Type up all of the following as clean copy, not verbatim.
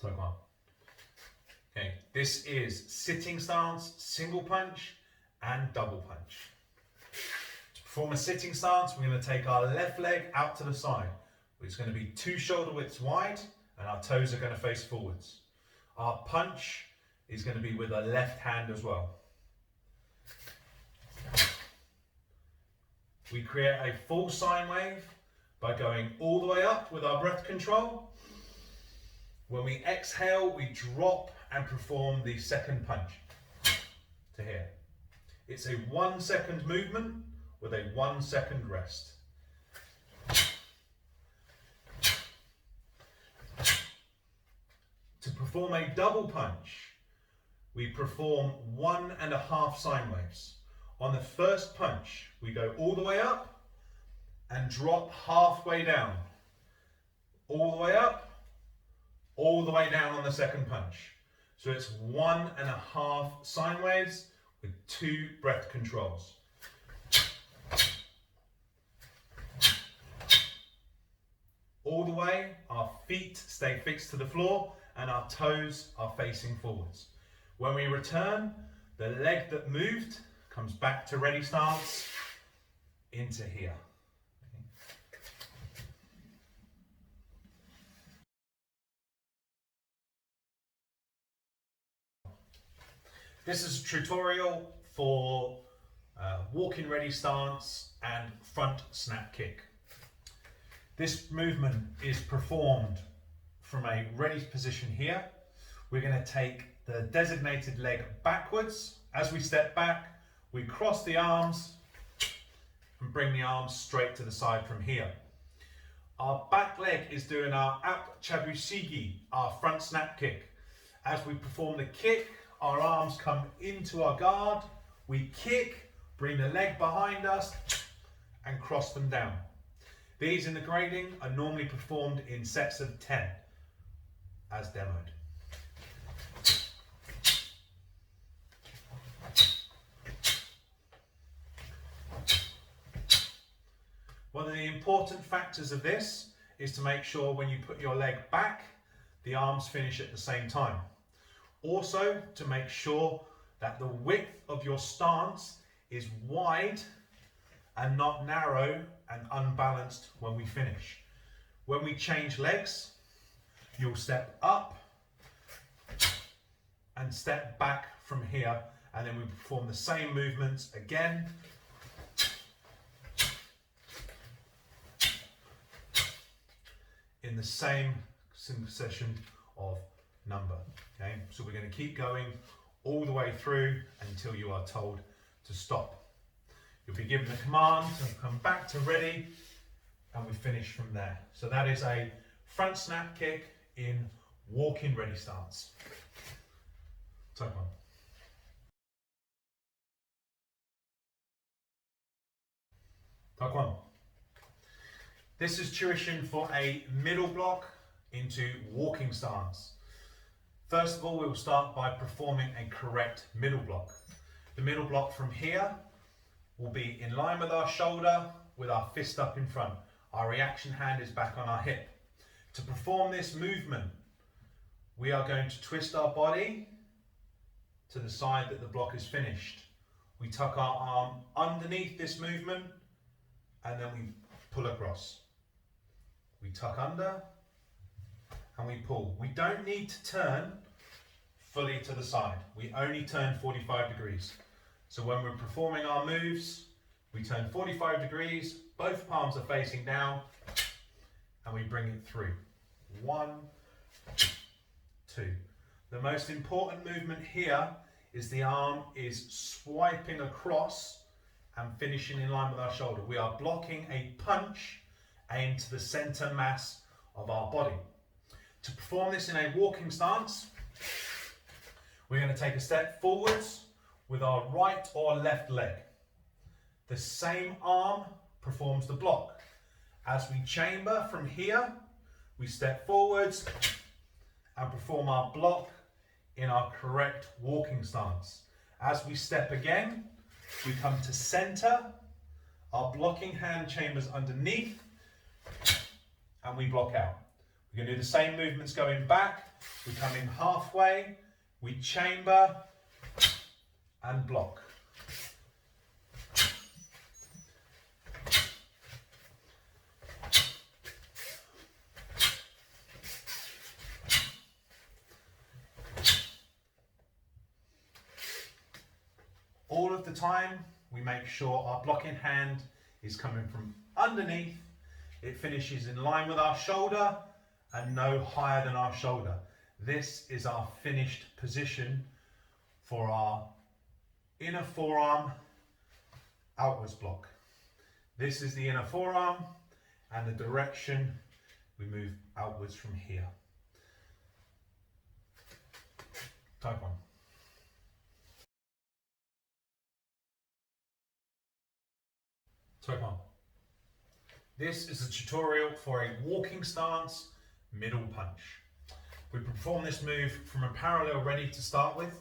Taekwon. Okay, this is sitting stance, single punch, and double punch. To perform a sitting stance, we're going to take our left leg out to the side. It's going to be 2 shoulder widths wide, and our toes are going to face forwards. Our punch is going to be with a left hand as well. We create a full sine wave by going all the way up with our breath control. When we exhale, we drop and perform the second punch to here. It's a 1 second movement with a 1 second rest. To perform a double punch, we perform 1.5 sine waves. On the first punch, we go all the way up and drop halfway down. All the way up, all the way down on the second punch. So it's 1.5 sine waves with 2 breath controls. All the way, our feet stay fixed to the floor and our toes are facing forwards. When we return, the leg that moved comes back to ready stance into here. This is a tutorial for walking ready stance and front snap kick. This movement is performed from a ready position here. We're going to take the designated leg backwards. As we step back, we cross the arms and bring the arms straight to the side from here. Our back leg is doing our ap chabusigi, our front snap kick. As we perform the kick, our arms come into our guard, we kick, bring the leg behind us and cross them down. These in the grading are normally performed in sets of 10 as demoed. One of the important factors of this is to make sure when you put your leg back, the arms finish at the same time. Also, to make sure that the width of your stance is wide and not narrow and unbalanced when we finish. When we change legs, you'll step up and step back from here, and then we perform the same movements again. In the same succession of number. Okay, so we're going to keep going all the way through until you are told to stop. You'll be given the command to come back to ready, and we finish from there. So that is a front snap kick in walking ready stance. Taekwon. Taekwon. This is tuition for a middle block into walking stance. First of all, we will start by performing a correct middle block. The middle block from here will be in line with our shoulder with our fist up in front. Our reaction hand is back on our hip. To perform this movement, we are going to twist our body to the side that the block is finished. We tuck our arm underneath this movement and then we pull across. We tuck under and we pull. We don't need to turn fully to the side. We only turn 45 degrees. So when we're performing our moves, we turn 45 degrees, both palms are facing down, and we bring it through. 1, 2. The most important movement here is the arm is swiping across and finishing in line with our shoulder. We are blocking a punch aimed to the center mass of our body. To perform this in a walking stance, we're going to take a step forwards with our right or left leg. The same arm performs the block. As we chamber from here, we step forwards and perform our block in our correct walking stance. As we step again, we come to center, our blocking hand chambers underneath, and we block out. We're going to do the same movements going back we come in halfway, we chamber and block. All of the time, we make sure our blocking hand is coming from underneath. It finishes in line with our shoulder and no higher than our shoulder. This is our finished position for our inner forearm outwards block. This is the inner forearm and the direction we move outwards from here. Taekwon. Taekwon. This is a tutorial for a walking stance middle punch. We perform this move from a parallel ready to start with.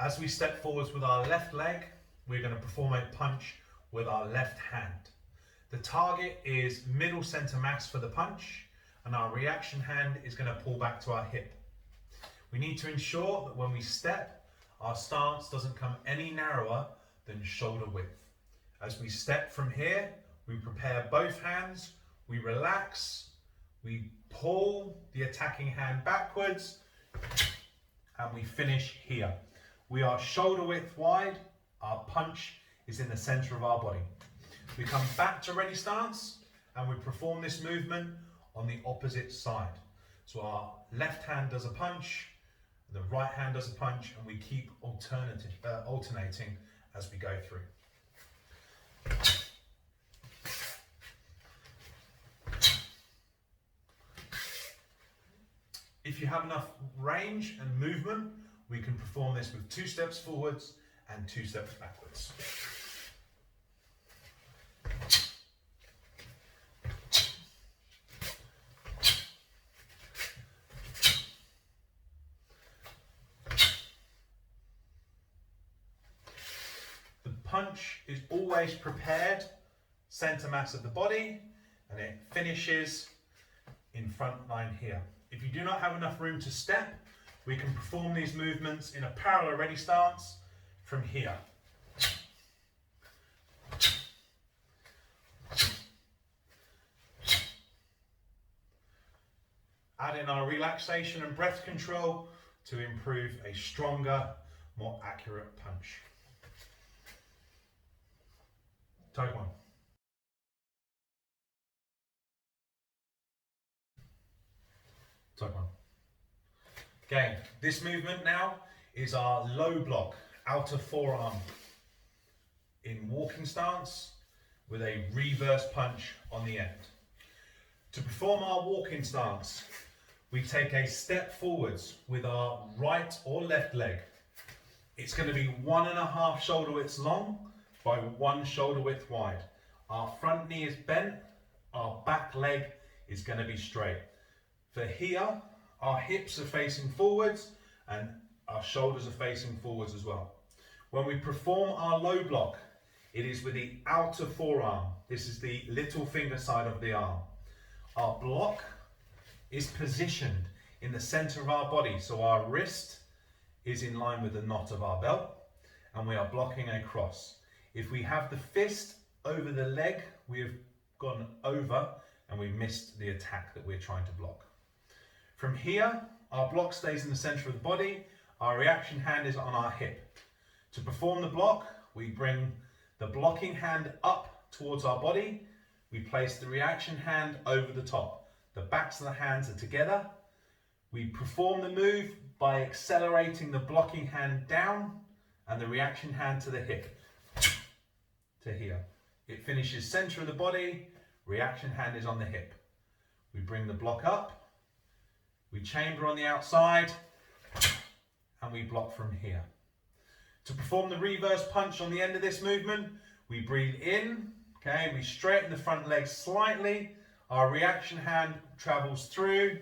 As we step forwards with our left leg, we're going to perform a punch with our left hand. The target is middle center mass for the punch, and our reaction hand is going to pull back to our hip. We need to ensure that when we step, our stance doesn't come any narrower than shoulder width. As we step from here, we prepare both hands, we relax, we pull the attacking hand backwards, and we finish here. We are shoulder width wide, our punch is in the center of our body. We come back to ready stance, and we perform this movement on the opposite side. So our left hand does a punch, the right hand does a punch, and we keep alternating as we go through. If you have enough range and movement, we can perform this with 2 steps forwards and 2 steps backwards. The punch is always prepared, center mass of the body, and it finishes in front line here. If you do not have enough room to step, we can perform these movements in a parallel ready stance from here. Add in our relaxation and breath control to improve a stronger, more accurate punch. Taekwon. Taekwon. Okay, this movement now is our low block, outer forearm in walking stance with a reverse punch on the end. To perform our walking stance, we take a step forwards with our right or left leg. It's going to be 1.5 shoulder widths long by 1 shoulder width wide. Our front knee is bent, our back leg is going to be straight. For here, our hips are facing forwards and our shoulders are facing forwards as well. When we perform our low block, it is with the outer forearm. This is the little finger side of the arm. Our block is positioned in the center of our body, so our wrist is in line with the knot of our belt, and we are blocking a cross. If we have the fist over the leg, we have gone over and we missed the attack that we're trying to block. From here, our block stays in the center of the body, our reaction hand is on our hip. To perform the block, we bring the blocking hand up towards our body, we place the reaction hand over the top. The backs of the hands are together. We perform the move by accelerating the blocking hand down and the reaction hand to the hip, to here. It finishes center of the body, reaction hand is on the hip. We bring the block up, we chamber on the outside, and we block from here. To perform the reverse punch on the end of this movement, we breathe in, okay, we straighten the front leg slightly, our reaction hand travels through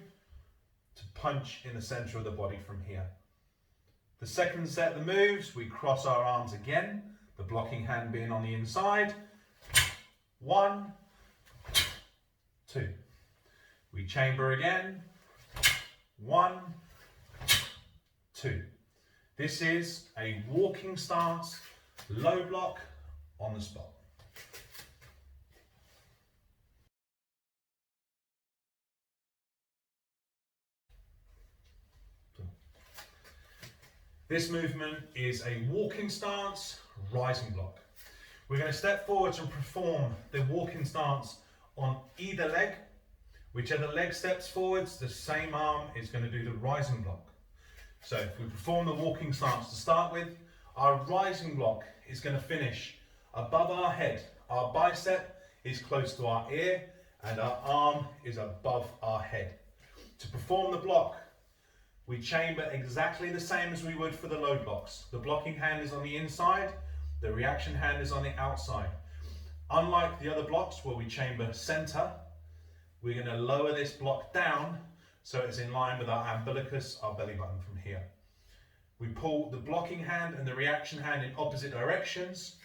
to punch in the center of the body from here. The second set of the moves, we cross our arms again, the blocking hand being on the inside. 1, 2. We chamber again. 1, 2. This is a walking stance, low block on the spot. This movement is a walking stance, rising block. We're going to step forwards and perform the walking stance on either leg. Whichever leg steps forwards, the same arm is going to do the rising block. So if we perform the walking stance to start with, our rising block is going to finish above our head. Our bicep is close to our ear and our arm is above our head. To perform the block, we chamber exactly the same as we would for the low blocks. The blocking hand is on the inside, the reaction hand is on the outside. Unlike the other blocks where we chamber center, we're going to lower this block down so it's in line with our umbilicus, our belly button from here. We pull the blocking hand and the reaction hand in opposite directions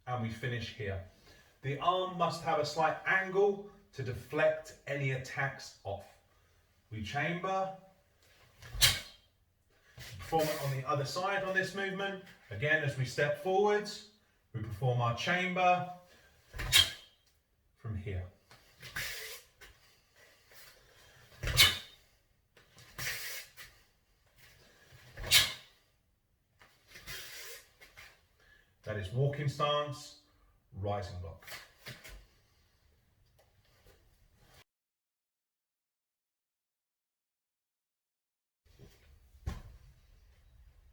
and we finish here. The arm must have a slight angle to deflect any attacks off. We chamber, perform it on the other side on this movement. Again, as we step forwards, we perform our chamber from here. That is walking stance, rising block.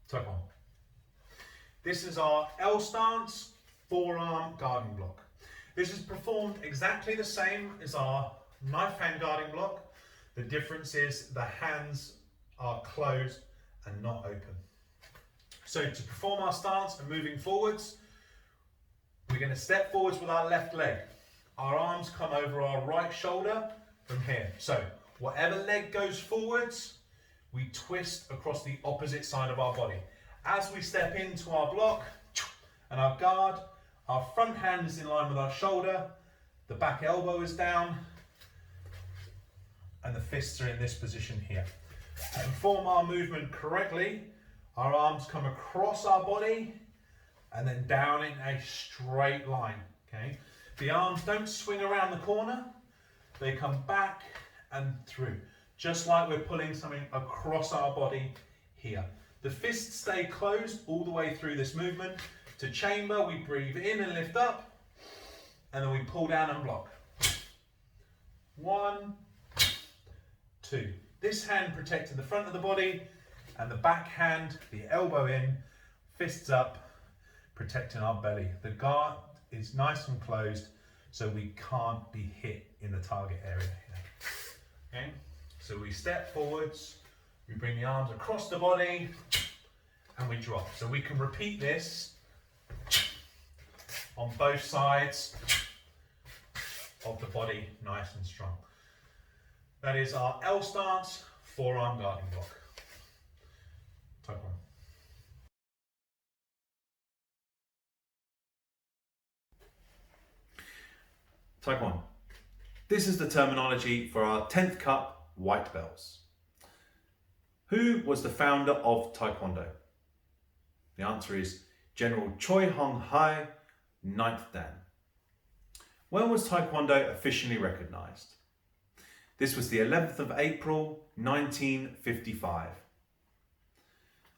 Taekwon. This is our L stance, forearm guarding block. This is performed exactly the same as our knife hand guarding block. The difference is the hands are closed and not open. So to perform our stance and moving forwards, we're going to step forwards with our left leg. Our arms come over our right shoulder from here. So whatever leg goes forwards, we twist across the opposite side of our body. As we step into our block and our guard, our front hand is in line with our shoulder, the back elbow is down, and the fists are in this position here. To perform our movement correctly, our arms come across our body and then down in a straight line. Okay? The arms don't swing around the corner, they come back and through. Just like we're pulling something across our body here. The fists stay closed all the way through this movement. To chamber, we breathe in and lift up, and then we pull down and block. 1, 2. This hand protecting the front of the body, and the back hand, the elbow in, fists up, protecting our belly. The guard is nice and closed, so we can't be hit in the target area here. Okay? So we step forwards, we bring the arms across the body, and we drop. So we can repeat this on both sides of the body, nice and strong. That is our L stance, forearm guarding block. Taekwon. Taekwon. This is the terminology for our 10th cup white belts. Who was the founder of Taekwondo? The answer is General Choi Hong Hai, 9th Dan. When was Taekwondo officially recognised? This was the 11th of April, 1955.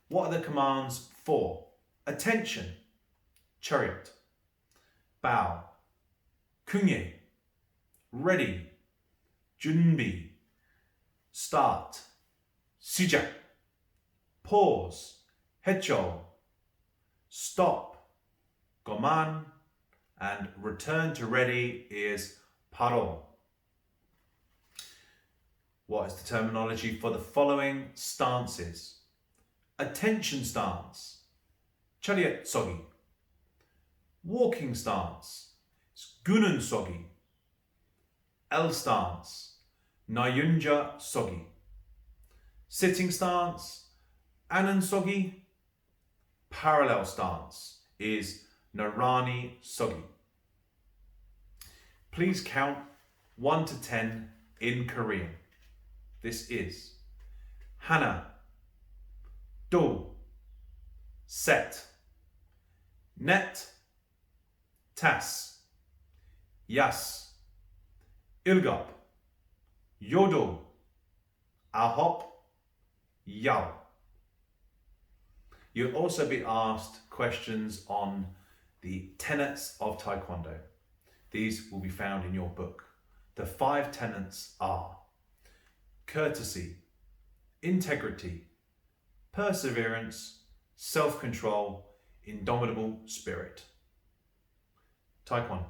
What are the commands for? Attention, chariot, bow, kunye, ready, 준비, start, 시작, pause, 해줘, stop, 그만, and return to ready is 바로. What is the terminology for the following stances? Attention stance, chariot 서기. Walking stance, 구는 서기. L stance, 나윤자 서기. Sitting stance, 아는 서기. Parallel stance is narani 서기. Please count 1 to 10 in Korean. This is 하나, Do, set, net, tas, yas, ilgop, yodel, ahop, yao. You'll also be asked questions on the tenets of Taekwondo. These will be found in your book. The 5 tenets are courtesy, integrity, perseverance, self-control, indomitable spirit. Taekwon.